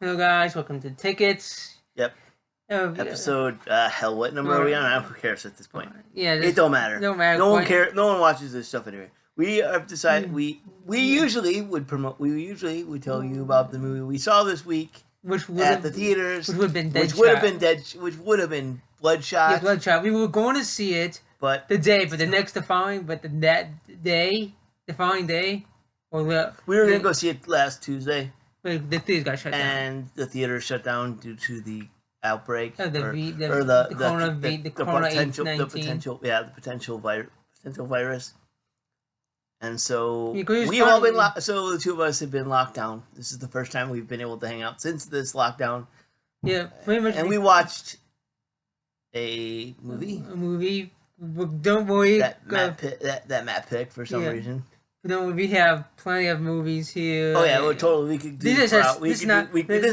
Hello guys, welcome to Tickets. Yep. Yeah, Episode hell, what number are we on? I don't know who cares at this point. yeah, It don't matter. no matter. No one cares. No one watches this stuff anyway. We have decided we Yeah. usually would promote. We usually would tell you about the movie we saw this week at the theaters, which would have been which would have been dead, which would have been Bloodshot. Yeah, Bloodshot. We were going to see it, but the following day, we were going to go see it last Tuesday. The theater got shut down, and the theater shut down due to the outbreak the potential virus. And so the two of us have been locked down. This is the first time we've been able to hang out since this lockdown. Yeah, pretty much. And we watched a movie. Don't worry. That Matt picked for some reason. No, we have plenty of movies here. Oh yeah, well, totally. We could do this. This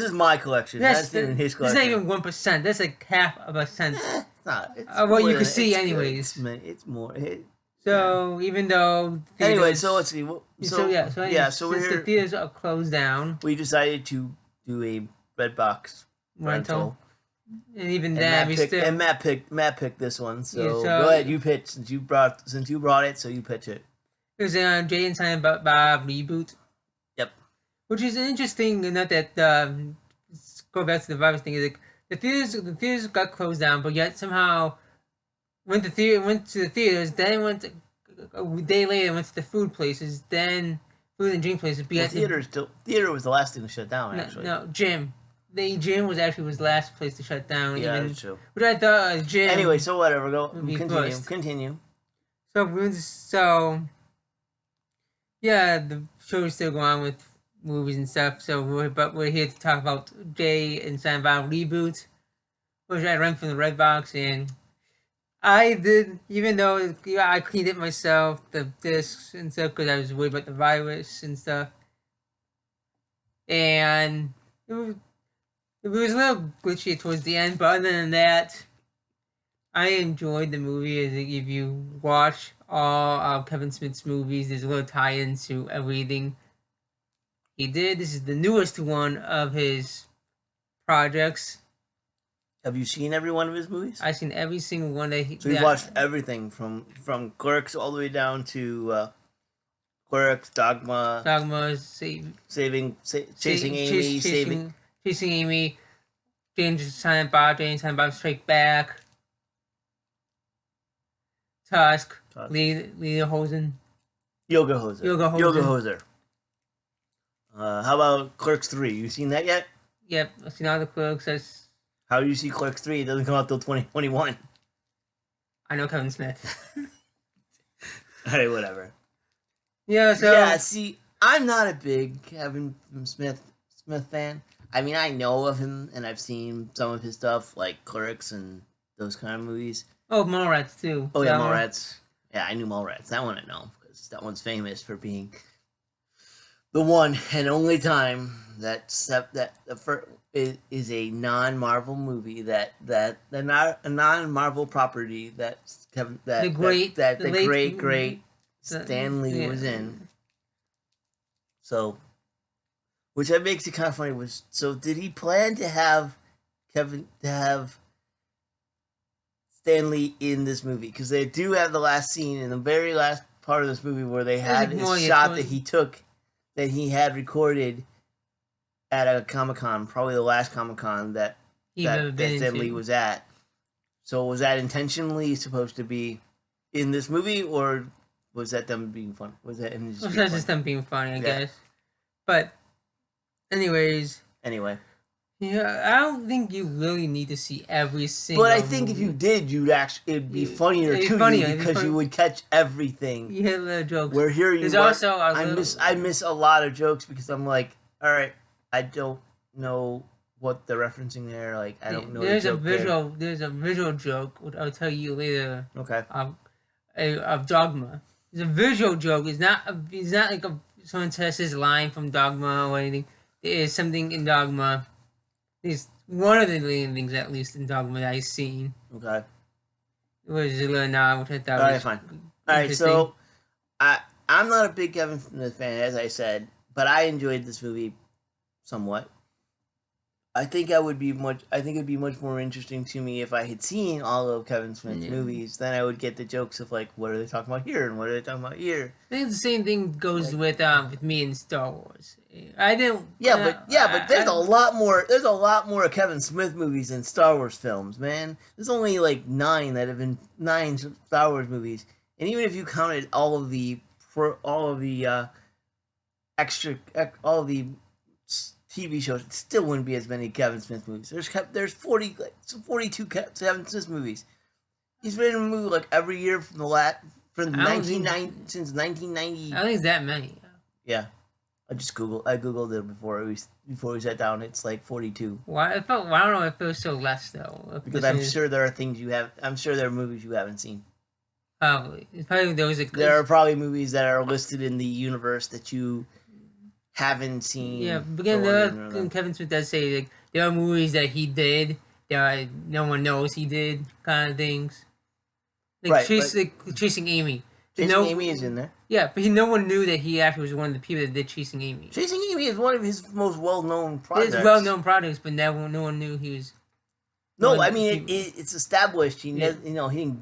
is my collection. That's even his collection. This is not even 1%. That's like half of a cent. It's not. It's what you can see, anyways. It's more. So even though anyway, so let's see. So the theaters are closed down, we decided to do a Redbox rental. And even then, Matt picked this one. So go ahead, you pitch since you brought it. So you pitch it. It was Jay and Silent Bob Reboot. Yep. Which is interesting. Not that go back to the virus thing. Is like the theaters got closed down, but yet somehow went to the theaters. Then went a day later went to the food places. Then food and drink places. But theater was the last thing to shut down. Actually, no gym. The gym was the last place to shut down. Yeah, that's true. Which I thought gym. Anyway, so whatever. Continue. So. Yeah, the show is still going on with movies and stuff. So we're here to talk about Jay and Silent Bob Reboot, which I rent from the Redbox, and I did, even though I cleaned it myself, the discs and stuff, because I was worried about the virus and stuff. And it was a little glitchy towards the end, but other than that, I enjoyed the movie. If you watch all of Kevin Smith's movies, there's a little tie-in to everything he did. This is the newest one of his projects. Have you seen every one of his movies? I've seen every single one that he. So you've watched everything from Clerks all the way down to Clerks, Dogma, Chasing Amy, Jay and Silent Bob Strike Back. Tusk. Yoga Hoser. How about Clerks 3? You seen that yet? Yep, I've seen all the Clerks. How do you see Clerks 3? It doesn't come out till 2021. I know Kevin Smith. Alright, whatever. Yeah, so... Yeah, see, I'm not a big Kevin Smith fan. I mean, I know of him, and I've seen some of his stuff, like Clerks and those kind of movies. Oh, Mallrats, too. Oh, yeah, Mallrats. Yeah, I knew Mallrats. That one I know, because that one's famous for being the one and only time that is a non-Marvel movie that not a non-Marvel property that the great Stan Lee was in. So, which that makes it kind of funny. So did he plan to have Stan Lee in this movie? Because they do have the last scene in the very last part of this movie where they had his shot that he had recorded at a Comic-Con, probably the last Comic-Con that Stan Lee was at. So was that intentionally supposed to be in this movie, or was that them being fun? Was that him just them being funny, I guess. But anyways. Anyway. Yeah, I don't think you really need to see every single. But I think if you did, it'd be funnier because you would catch everything. You hit little jokes. Where here you I miss a lot of jokes because I'm like, all right, I don't know what they're referencing there. Like, I don't know. There's a visual joke, which I'll tell you later. Okay. Of Dogma. It's a visual joke. It's not like someone says his line from Dogma or anything. There is something in Dogma. It's one of the leading things, at least in Dogma, that I've seen. Okay. It was a little nod, which I thought was fine. Alright, so I'm not a big Kevin Smith fan, as I said, but I enjoyed this movie somewhat. I think I would be much. I think it'd be much more interesting to me if I had seen all of Kevin Smith's Yeah. movies. Then I would get the jokes of like, what are they talking about here, and what are they talking about here? I think the same thing goes Like, with me in Star Wars. I didn't. but there's a lot more. There's a lot more Kevin Smith movies than Star Wars films, man. There's only like nine Star Wars movies, and even if you counted all of the all of the TV shows, it still wouldn't be as many Kevin Smith movies. There's 42 Kevin Smith movies. He's been in a movie like every year from since 1990. I don't think it's that many. Yeah, I googled it before we sat down. It's like 42. Why? I don't know. It feels so less though. Because I'm sure there are things you have. I'm sure there are movies you haven't seen. Probably. It's probably there are probably movies that are listed in the universe that you haven't seen. Yeah, but again, Kevin Smith does say like there are movies that he did that no one knows he did, kind of things. Like, Chasing Amy. Chasing Amy is in there. Yeah, but no one knew that he actually was one of the people that did Chasing Amy. Chasing Amy is one of his most well-known projects. It's well-known projects, but no one knew he was. No, I mean it's established. He didn't.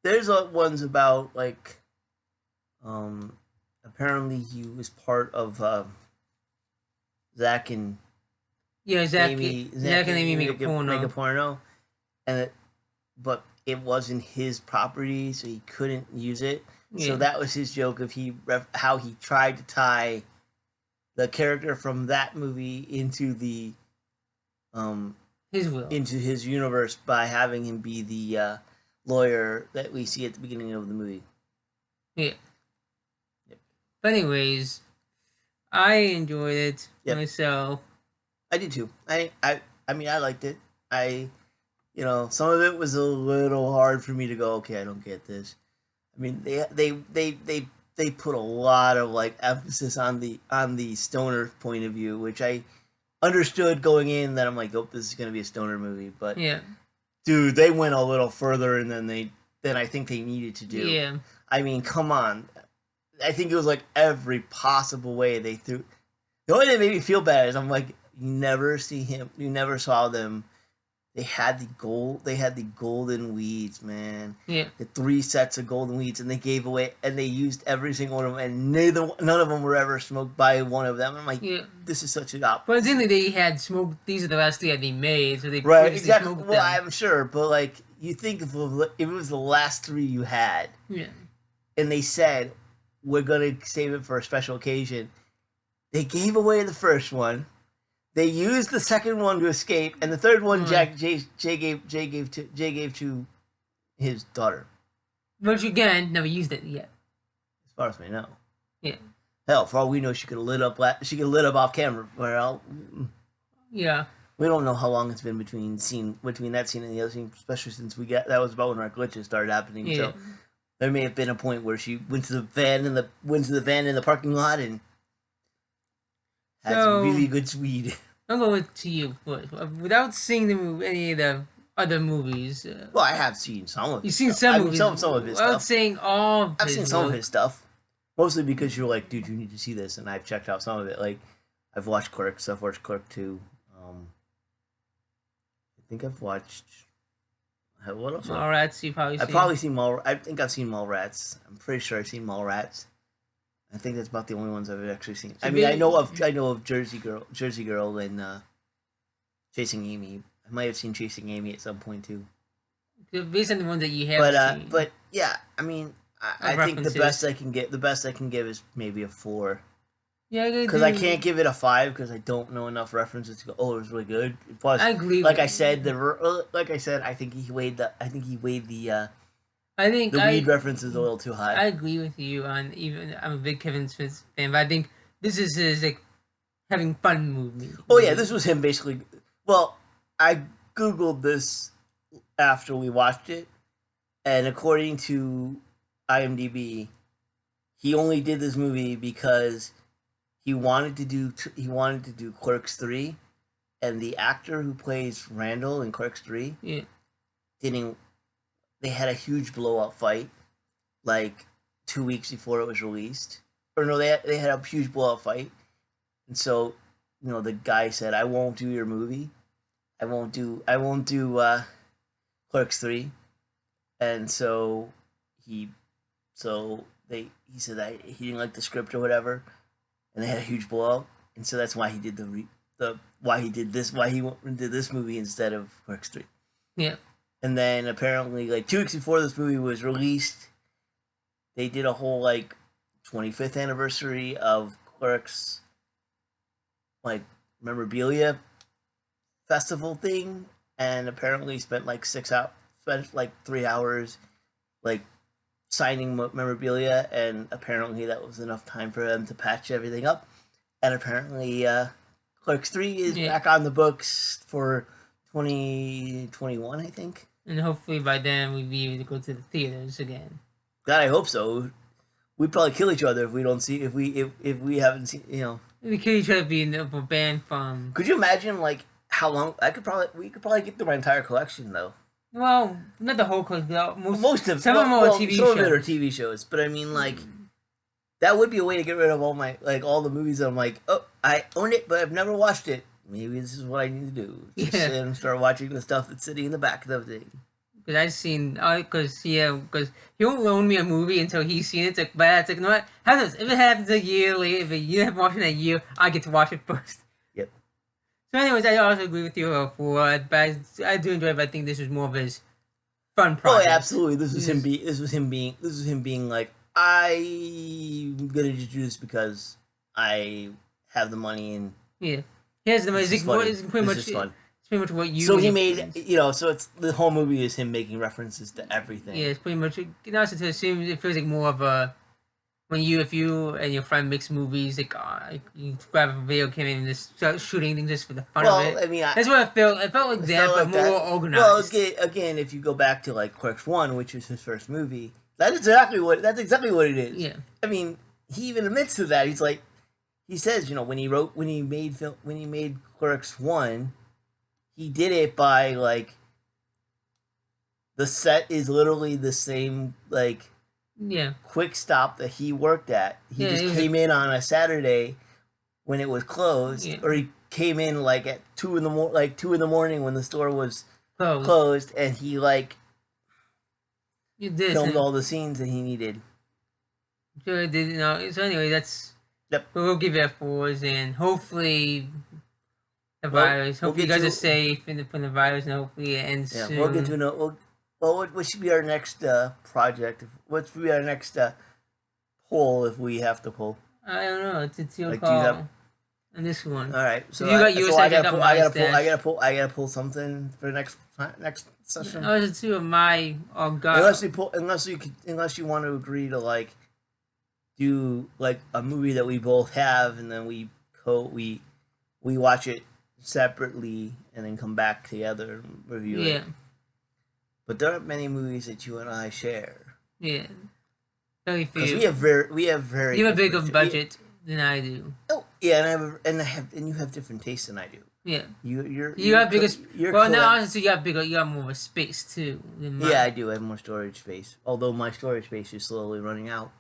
There's ones about like, apparently he was part of Zach and Amy make a porno, but it wasn't his property, so he couldn't use it. Yeah. So that was his joke of how he tried to tie the character from that movie into the into his universe by having him be the lawyer that we see at the beginning of the movie. Yeah. Yep. But anyways, I enjoyed it myself. I did too. I mean, I liked it. Some of it was a little hard for me to go, okay, I don't get this. I mean, they put a lot of like emphasis on the stoner point of view, which I understood going in that I'm like, oh, this is gonna be a stoner movie, but yeah, dude, they went a little further than I think they needed to do. Yeah, I mean, come on. I think it was like every possible way they threw. The only thing that made me feel bad is I'm like, you never saw them. They had the golden weeds, man. Yeah. The 3 sets of golden weeds, and they used every single one of them, and none of them were ever smoked by one of them. I'm like, this is such an op. But then they had smoked. These are the last 3 that they made, so they exactly. Well, I'm sure, but like you think if it was the last 3 you had, and they said we're gonna save it for a special occasion, they gave away the first one. They used the second one to escape, and the third one Jay gave to his daughter. But again, never used it yet. As far as we know. Yeah. Hell, for all we know, she could have lit up off camera. Well, yeah. We don't know how long it's been between that scene and the other scene, especially since that was about when our glitches started happening. Yeah. So there may have been a point where she went to the van in the parking lot and had some really good weed. I'm going to you first. Without seeing any of the other movies. Well, I have seen some of it. You've seen some movies. Some of his stuff. Without saying all I've seen some of his stuff. Mostly because you're like, dude, you need to see this. And I've checked out some of it. Like, I've watched Clerks. I've watched Clerk 2. I think I've watched... What else? Mallrats, I think I've seen Mallrats. I'm pretty sure I've seen Mallrats. I think that's about the only ones I've actually seen. I mean, I know of Jersey Girl, and Chasing Amy. I might have seen Chasing Amy at some point too. Based on the ones that you have seen. But yeah, I mean, I think the best I can give is maybe a 4. Yeah, because I can't give it a 5 because I don't know enough references to go. Oh, it was really good. Plus, I agree. I said, I think he weighed the weed reference is a little too high. I agree with you I'm a big Kevin Smith fan, but I think this is his like having fun movie. Oh yeah, this was him basically. Well, I googled this after we watched it, and according to IMDb, he only did this movie because he wanted to do Clerks 3, and the actor who plays Randall in Clerks 3 didn't. They had a huge blowout fight, like 2 weeks before it was released. Or no, they had a huge blowout fight, and so the guy said, "I won't do your movie. I won't do Clerks 3." And he he said that he didn't like the script or whatever, and they had a huge blowout, and so that's why he did why he did this movie instead of Clerks 3. Yeah. And then apparently, like 2 weeks before this movie was released, they did a whole like 25th anniversary of Clerks, like memorabilia festival thing, and apparently spent like 3 hours like signing memorabilia, and apparently that was enough time for them to patch everything up. And apparently, Clerks 3 is back on the books for 2021, I think. And hopefully by then we'll be able to go to the theaters again. God, I hope so. We'd probably kill each other if we don't see if we haven't seen, We could each other be banned from. Could you imagine like how long we could probably get through my entire collection though? Well, not the whole collection. Most of some of them are TV shows. Some of it are TV shows, but I mean like that would be a way to get rid of all the movies that I'm like, oh, I own it, but I've never watched it. Maybe this is what I need to do. Just sit and start watching the stuff that's sitting in the back of the thing. Because I've seen, because he won't loan me a movie until he's seen it. It's like, but it's like, you know what? If it happens a year later, if you haven't watched it in a year, I get to watch it first. Yep. So, anyways, I also agree with you but I do enjoy it. But I think this was more of his fun project. Oh, yeah, absolutely. This was him being like, I'm gonna just do this because I have the money and yeah. Here's the music. It's pretty much fun. It's pretty much what you. So he made, so it's the whole movie is him making references to everything. Yeah, it's pretty much. Also to assume it feels like more of a if you and your friend makes movies, like you grab a video camera and just start shooting things just for the fun of it. I mean, that's what it felt. It felt like that, but more organized. Well, again, if you go back to like Clerks 1, which is his first movie, that's exactly what it is. Yeah. I mean, he even admits to that. He's like. He says, when he made Clerks 1, he did it by like the set is literally the same quick stop that he worked at. He just came in on a Saturday when it was closed, or he came in like at 2 in the morning when the store was closed, and he filmed all the scenes that he needed. Sure did. So anyway, that's. Yep. But we'll give it 4s, and hopefully the virus. Hopefully you guys are safe from the virus, and hopefully it ends soon. We'll get to what should be our next project? What should be our next poll if we have to pull? I don't know. It's your call. And this one. All right. So you got yours. I gotta pull something for the next session. Oh, it's two of my. Oh God. Unless you want to agree to do like a movie that we both have, and then we watch it separately and then come back together and review it. Yeah. But there aren't many movies that you and I share. Yeah. Very few. Because we have very. You have a bigger budget than I do. Oh yeah, and you have different tastes than I do. Yeah. You have bigger. Well, now honestly, you got more of a space too. Yeah, I do have more storage space. Although my storage space is slowly running out.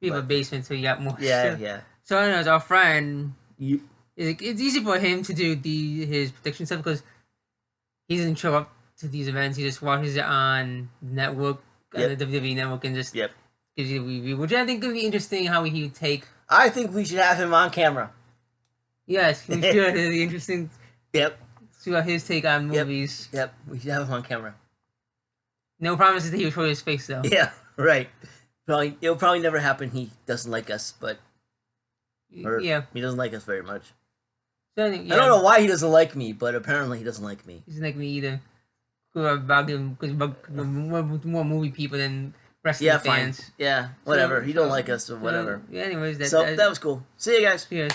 You have a basement, so you got more. Yeah, stuff. Yeah. So anyways, our friend, it's easy for him to do his prediction stuff because he doesn't show up to these events. He just watches it on network, the WWE network, and just gives you a review, which I think could be interesting. How he would take. I think we should have him on camera. Yes, we should. It'd be interesting. Yep. See what his take on movies. Yep. We should have him on camera. No promises that he would show his face though. Yeah. Right. It'll probably never happen. He doesn't like us, but he doesn't like us very much. So, I don't know why he doesn't like me, but apparently he doesn't like me. He doesn't like me either. Because more movie people than wrestling fans. Yeah, whatever. He don't like us or whatever. Anyways, that was cool. See you guys. Cheers.